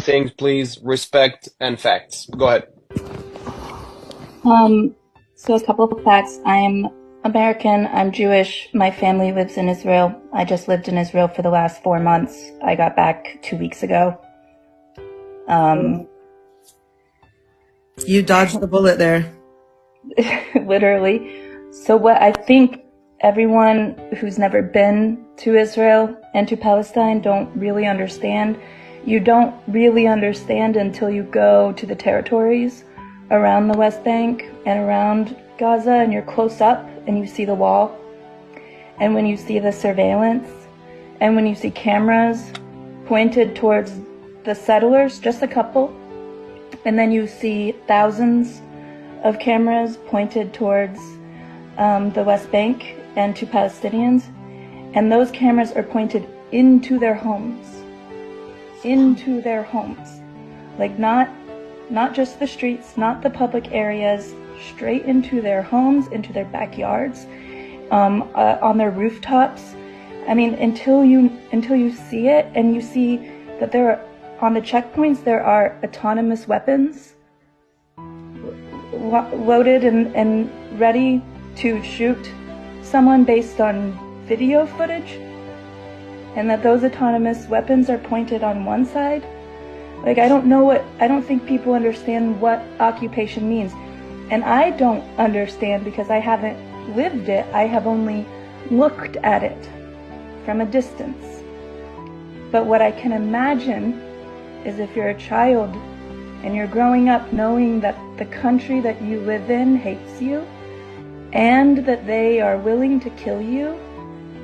things, please. Respect and facts. Go ahead. So a couple of facts. I'm American, I'm Jewish, my family lives in Israel. I just lived in Israel for the last 4 months. I got back 2 weeks ago. You dodged the bullet there. Literally. So what I think everyone who's never been to Israel and to Palestine don't really understand. You don't really understand until you go to the territories around the West Bank and around Gaza, and you're close up and you see the wall, and when you see the surveillance, and when you see cameras pointed towards the settlers, just a couple, and then you see thousands of cameras pointed towards the West Bank and to Palestinians, and those cameras are pointed into their homes, like not just the streets, not the public areas, straight into their homes, into their backyards, on their rooftops. I mean, until you see it, and you see that there are, on the checkpoints, there are autonomous weapons loaded and ready to shoot someone based on video footage, and that those autonomous weapons are pointed on one side. Like, I don't think people understand what occupation means. And I don't understand because I haven't lived it. I have only looked at it from a distance. But what I can imagine is if you're a child and you're growing up knowing that the country that you live in hates you and that they are willing to kill you,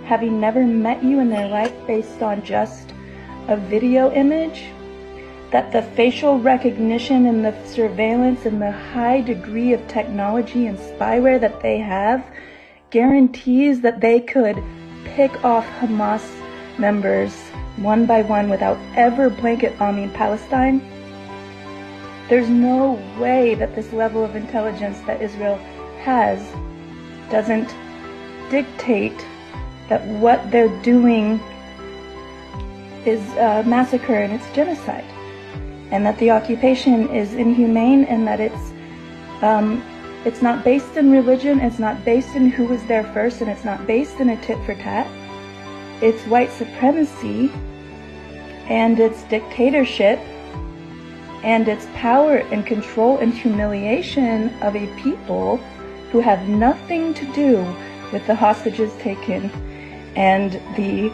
having never met you in their life based on just a video image, that the facial recognition and the surveillance and the high degree of technology and spyware that they have guarantees that they could pick off Hamas members one by one without ever blanket bombing Palestine. There's no way that this level of intelligence that Israel has doesn't dictate that what they're doing is a massacre and it's genocide, and that the occupation is inhumane, and that it's not based in religion, it's not based in who was there first, and it's not based in a tit for tat. It's white supremacy, and it's dictatorship, and it's power and control and humiliation of a people who have nothing to do with the hostages taken and the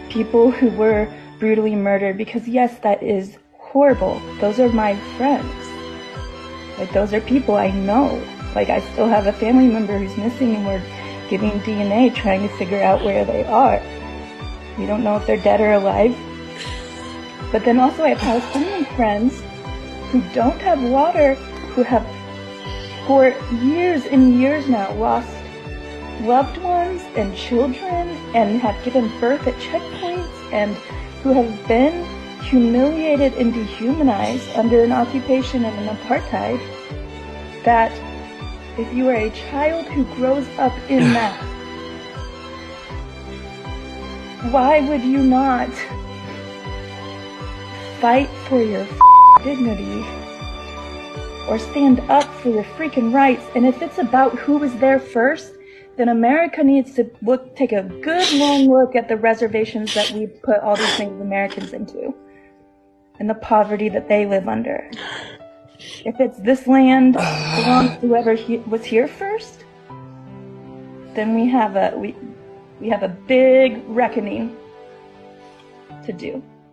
people who were brutally murdered. Because yes, that is horrible. Those are my friends. Like, those are people I know. Like, I still have a family member who's missing, and we're giving DNA trying to figure out where they are. We don't know if they're dead or alive. But then also I have Palestinian friends who don't have water, who have for years and years now lost loved ones and children, and have given birth at checkpoints, and who have been humiliated and dehumanized under an occupation and an apartheid, that if you are a child who grows up in that, why would you not fight for your dignity or stand up for your freaking rights? And if it's about who was there first, then America needs to take a good long look at the reservations that we put all these Native Americans into, and the poverty that they live under. If it's this land belongs to whoever was here first, then we have a big reckoning to do.